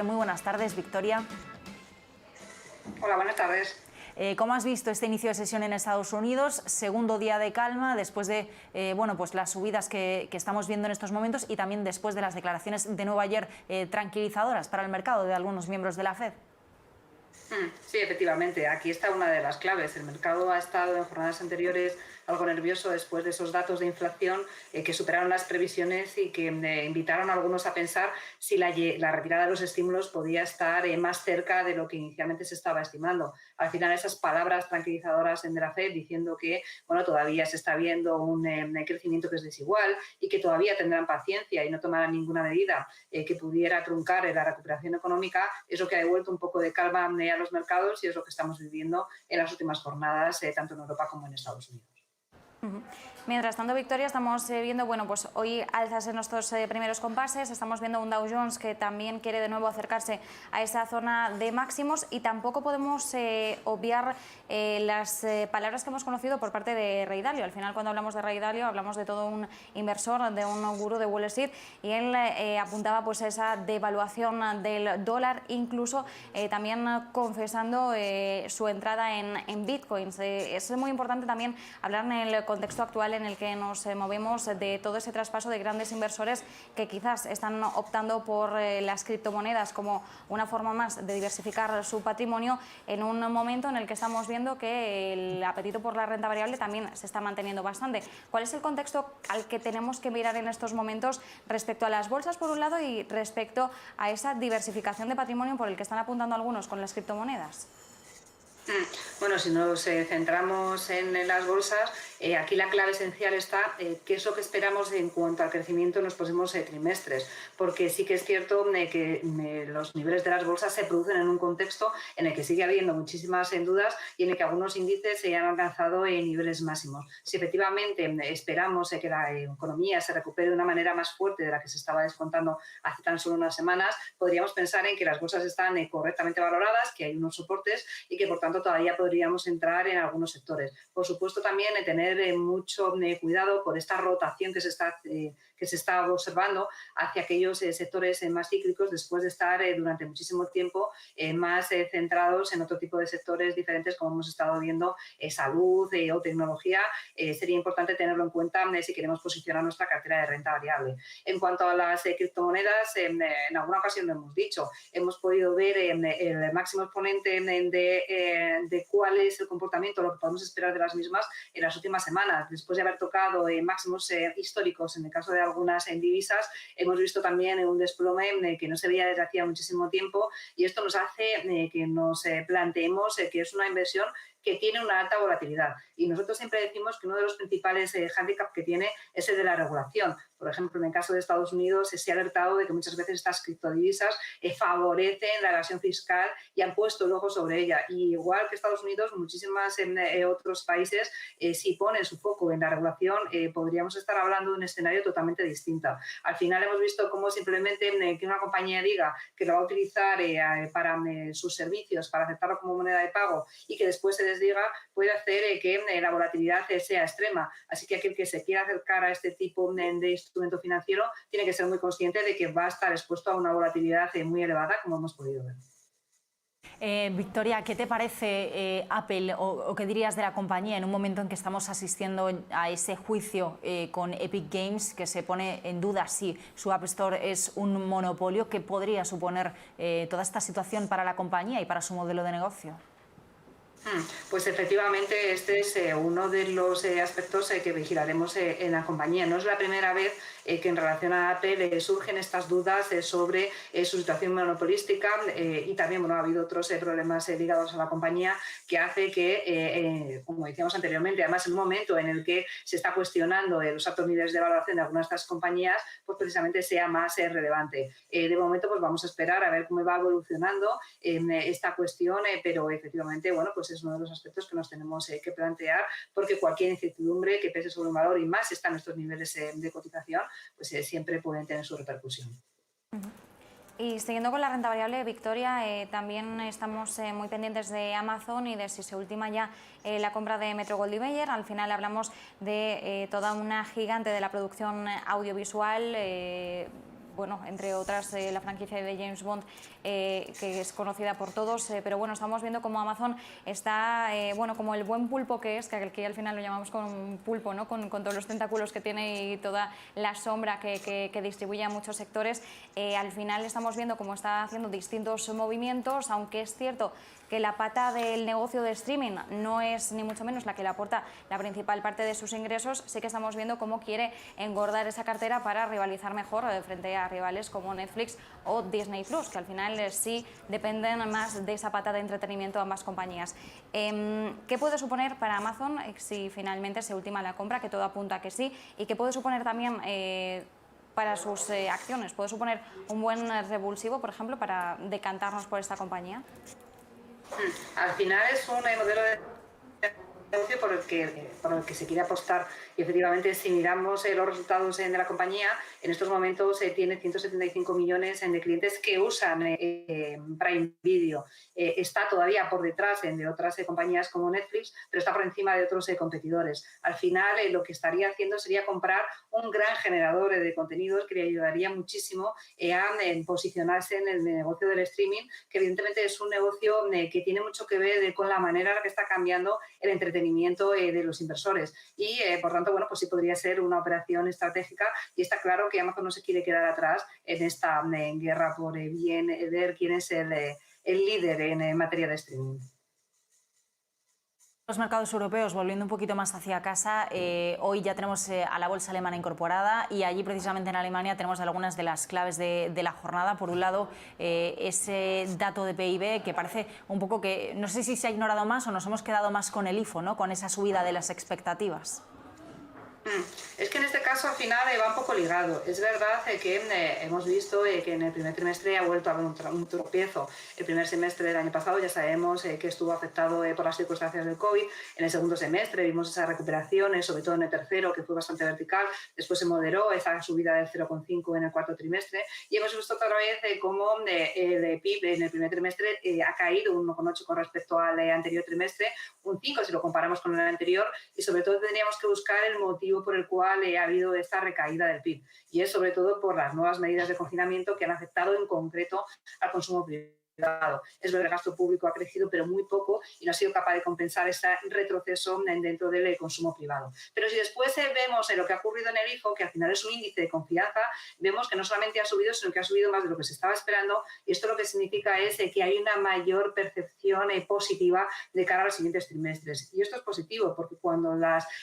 Muy buenas tardes, Victoria. Hola, buenas tardes. ¿Cómo has visto este inicio de sesión en Estados Unidos? Segundo día de calma después de pues las subidas que estamos viendo en estos momentos y también después de las declaraciones de nuevo ayer tranquilizadoras para el mercado de algunos miembros de la Fed. Sí, efectivamente, aquí está una de las claves. El mercado ha estado en jornadas anteriores algo nervioso después de esos datos de inflación que superaron las previsiones y que invitaron a algunos a pensar si la retirada de los estímulos podía estar más cerca de lo que inicialmente se estaba estimando. Al final, esas palabras tranquilizadoras de la Fed diciendo que todavía se está viendo un crecimiento que es desigual y que todavía tendrán paciencia y no tomarán ninguna medida que pudiera truncar la recuperación económica, es lo que ha devuelto un poco de calma a los mercados y es lo que estamos viviendo en las últimas jornadas, tanto en Europa como en Estados Unidos. Mientras tanto, Victoria, estamos viendo, pues hoy alzas en nuestros primeros compases, estamos viendo un Dow Jones que también quiere de nuevo acercarse a esa zona de máximos y tampoco podemos obviar las palabras que hemos conocido por parte de Ray Dalio. Al final, cuando hablamos de Ray Dalio, hablamos de todo un inversor, de un gurú de Wall Street y él apuntaba pues esa devaluación del dólar, incluso también confesando su entrada en bitcoins. Es muy importante también hablar en el contexto actual en el que nos movemos de todo ese traspaso de grandes inversores que quizás están optando por las criptomonedas como una forma más de diversificar su patrimonio en un momento en el que estamos viendo que el apetito por la renta variable también se está manteniendo bastante. ¿Cuál es el contexto al que tenemos que mirar en estos momentos respecto a las bolsas por un lado y respecto a esa diversificación de patrimonio por el que están apuntando algunos con las criptomonedas? Bueno, si nos centramos en las bolsas, aquí la clave esencial está qué es lo que esperamos en cuanto al crecimiento en los próximos trimestres, porque sí que es cierto que los niveles de las bolsas se producen en un contexto en el que sigue habiendo muchísimas dudas y en el que algunos índices se han alcanzado niveles máximos. Si efectivamente esperamos que la economía se recupere de una manera más fuerte de la que se estaba descontando hace tan solo unas semanas, podríamos pensar en que las bolsas están correctamente valoradas, que hay unos soportes y que por tanto todavía podríamos entrar en algunos sectores. Por supuesto, también tener mucho cuidado por esta rotación que se está observando hacia aquellos sectores más cíclicos después de estar durante muchísimo tiempo más centrados en otro tipo de sectores diferentes, como hemos estado viendo, salud o tecnología. Sería importante tenerlo en cuenta si queremos posicionar nuestra cartera de renta variable. En cuanto a las criptomonedas, en alguna ocasión lo hemos dicho, hemos podido ver el máximo exponente de cuál es el comportamiento, lo que podemos esperar de las mismas en las últimas semanas. Después de haber tocado máximos históricos en el caso de algunas divisas, hemos visto también un desplome que no se veía desde hacía muchísimo tiempo y esto nos hace que nos planteemos que es una inversión que tiene una alta volatilidad. Y nosotros siempre decimos que uno de los principales hándicaps que tiene es el de la regulación. Por ejemplo, en el caso de Estados Unidos se ha alertado de que muchas veces estas criptodivisas favorecen la evasión fiscal y han puesto el ojo sobre ella. Y igual que Estados Unidos, muchísimas otros países, si ponen su foco en la regulación, podríamos estar hablando de un escenario totalmente distinto. Al final hemos visto cómo simplemente que una compañía diga que lo va a utilizar para sus servicios, para aceptarlo como moneda de pago y que después se les diga, puede hacer que la volatilidad sea extrema. Así que aquel que se quiera acercar a este tipo de instrumento financiero tiene que ser muy consciente de que va a estar expuesto a una volatilidad muy elevada, como hemos podido ver. Victoria, ¿qué te parece Apple o qué dirías de la compañía en un momento en que estamos asistiendo a ese juicio con Epic Games que se pone en duda si su App Store es un monopolio? ¿Qué podría suponer toda esta situación para la compañía y para su modelo de negocio? Pues efectivamente este es uno de los aspectos que vigilaremos en la compañía. No es la primera vez que en relación a Apple surgen estas dudas sobre su situación monopolística y también ha habido otros problemas ligados a la compañía que hace que, como decíamos anteriormente, además en un momento en el que se está cuestionando los altos niveles de valoración de algunas de estas compañías, pues precisamente sea más relevante. De momento pues vamos a esperar a ver cómo va evolucionando esta cuestión, pero efectivamente, pues es uno de los aspectos que nos tenemos que plantear, porque cualquier incertidumbre que pese sobre un valor y más si está en estos niveles de cotización, pues siempre pueden tener su repercusión. Y siguiendo con la renta variable, Victoria, también estamos muy pendientes de Amazon y de si se ultima ya la compra de Metro-Goldwyn-Mayer. Al final hablamos de toda una gigante de la producción audiovisual, entre otras la franquicia de James Bond que es conocida por todos, pero bueno, estamos viendo cómo Amazon está, bueno, como el buen pulpo que es, que aquí al final lo llamamos con un pulpo, ¿no? Con todos los tentáculos que tiene y toda la sombra que distribuye a muchos sectores, al final estamos viendo cómo está haciendo distintos movimientos, aunque es cierto que la pata del negocio de streaming no es ni mucho menos la que le aporta la principal parte de sus ingresos, sí que estamos viendo cómo quiere engordar esa cartera para rivalizar mejor frente a rivales como Netflix o Disney Plus, que al final sí dependen más de esa pata de entretenimiento ambas compañías. ¿Qué puede suponer para Amazon si finalmente se ultima la compra, que todo apunta a que sí, y qué puede suponer también para sus acciones? ¿Puede suponer un buen revulsivo, por ejemplo, para decantarnos por esta compañía? Al final es un modelo de negocio por el que se quiere apostar, y efectivamente si miramos los resultados de la compañía, en estos momentos tiene 175 millones de clientes que usan Prime Video. Está todavía por detrás de otras compañías como Netflix, pero está por encima de otros competidores. Al final lo que estaría haciendo sería comprar un gran generador de contenidos que le ayudaría muchísimo a posicionarse en el negocio del streaming, que evidentemente es un negocio que tiene mucho que ver con la manera en la que está cambiando el entretenimiento de los inversores, y por tanto, bueno, pues sí podría ser una operación estratégica, y está claro que Amazon no se quiere quedar atrás en esta guerra por bien ver quién es el líder en materia de streaming. Los mercados europeos, volviendo un poquito más hacia casa, hoy ya tenemos a la bolsa alemana incorporada, y allí precisamente en Alemania tenemos algunas de las claves de la jornada. Por un lado, ese dato de PIB que parece un poco que, no sé si se ha ignorado más o nos hemos quedado más con el IFO, ¿no? Con esa subida de las expectativas. Es que en este caso al final va un poco ligado. Es verdad que hemos visto que en el primer trimestre ha vuelto a haber un tropiezo. El primer semestre del año pasado ya sabemos que estuvo afectado por las circunstancias del COVID. En el segundo semestre vimos esa recuperación, sobre todo en el tercero, que fue bastante vertical. Después se moderó esa subida del 0,5 en el cuarto trimestre, y hemos visto otra vez cómo el PIB en el primer trimestre ha caído un 1,8 con respecto al anterior trimestre, un 5 si lo comparamos con el anterior, y sobre todo tendríamos que buscar el motivo por el cual ha habido esta recaída del PIB, y es sobre todo por las nuevas medidas de confinamiento que han afectado en concreto al consumo privado. Es verdad que el gasto público ha crecido, pero muy poco, y no ha sido capaz de compensar este retroceso dentro del consumo privado. Pero si después vemos lo que ha ocurrido en el IFO, que al final es un índice de confianza, vemos que no solamente ha subido, sino que ha subido más de lo que se estaba esperando, y esto lo que significa es que hay una mayor percepción positiva de cara a los siguientes trimestres. Y esto es positivo, porque cuando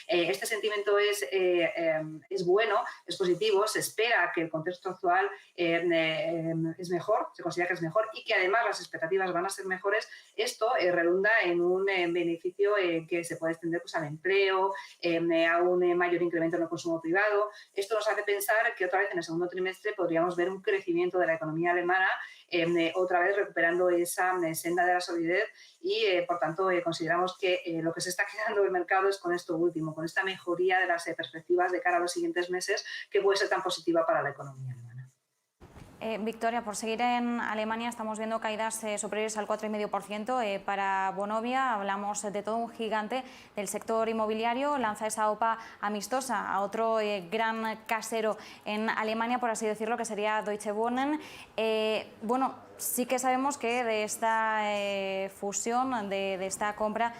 este sentimiento es bueno, es positivo, se espera que el contexto actual es mejor, se considera que es mejor, y que además las expectativas van a ser mejores. Esto redunda en un beneficio que se puede extender al empleo, a un mayor incremento en el consumo privado. Esto nos hace pensar que otra vez en el segundo trimestre podríamos ver un crecimiento de la economía alemana, otra vez recuperando esa senda de la solidez, y por tanto consideramos que lo que se está quedando el mercado es con esto último, con esta mejoría de las perspectivas de cara a los siguientes meses, que puede ser tan positiva para la economía alemana. Victoria, por seguir en Alemania, estamos viendo caídas superiores al 4,5%. Para Vonovia hablamos de todo un gigante del sector inmobiliario. Lanza esa OPA amistosa a otro gran casero en Alemania, por así decirlo, que sería Deutsche Wohnen. Bueno, sí que sabemos que de esta fusión, de esta compra,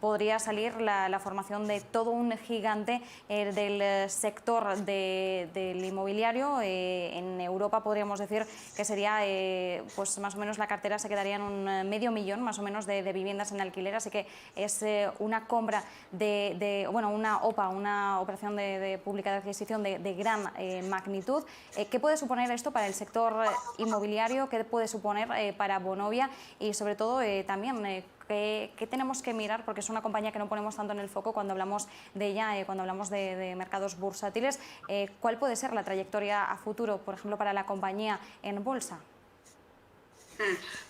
podría salir la formación de todo un gigante del sector del inmobiliario. En Europa podríamos decir que sería, pues más o menos la cartera se quedaría en un 500.000 más o menos de viviendas en alquiler, así que es una compra bueno, una OPA, una operación pública de adquisición de gran magnitud. ¿Qué puede suponer esto para el sector inmobiliario? ¿Qué puede suponer para Vonovia? Y sobre todo también ¿qué tenemos que mirar? Porque es una compañía que no ponemos tanto en el foco cuando hablamos de ella, cuando hablamos de mercados bursátiles. ¿Cuál puede ser la trayectoria a futuro, por ejemplo, para la compañía en bolsa?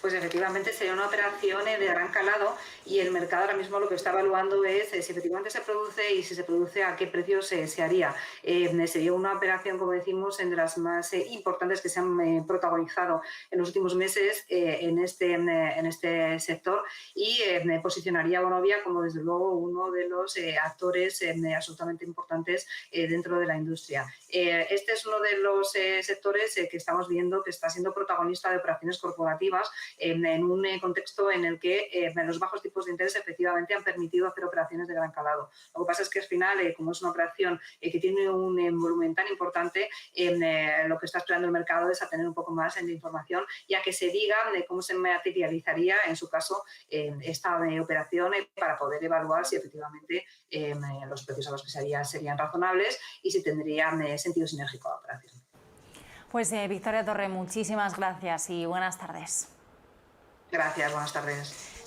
Pues efectivamente sería una operación de gran calado, y el mercado ahora mismo lo que está evaluando es si efectivamente se produce, y si se produce a qué precio se haría. Sería una operación, como decimos, de las más importantes que se han protagonizado en los últimos meses en este sector, y posicionaría a Vonovia como desde luego uno de los actores absolutamente importantes dentro de la industria. Este es uno de los sectores que estamos viendo que está siendo protagonista de operaciones corporativas alternativas en un contexto en el que los bajos tipos de interés efectivamente han permitido hacer operaciones de gran calado. Lo que pasa es que al final, como es una operación que tiene un volumen tan importante, lo que está esperando el mercado es a tener un poco más de información y a que se diga cómo se materializaría en su caso esta operación para poder evaluar si efectivamente los precios a los que serían razonables y si tendrían sentido sinérgico la operación. Pues Victoria Torre, muchísimas gracias y buenas tardes. Gracias, buenas tardes.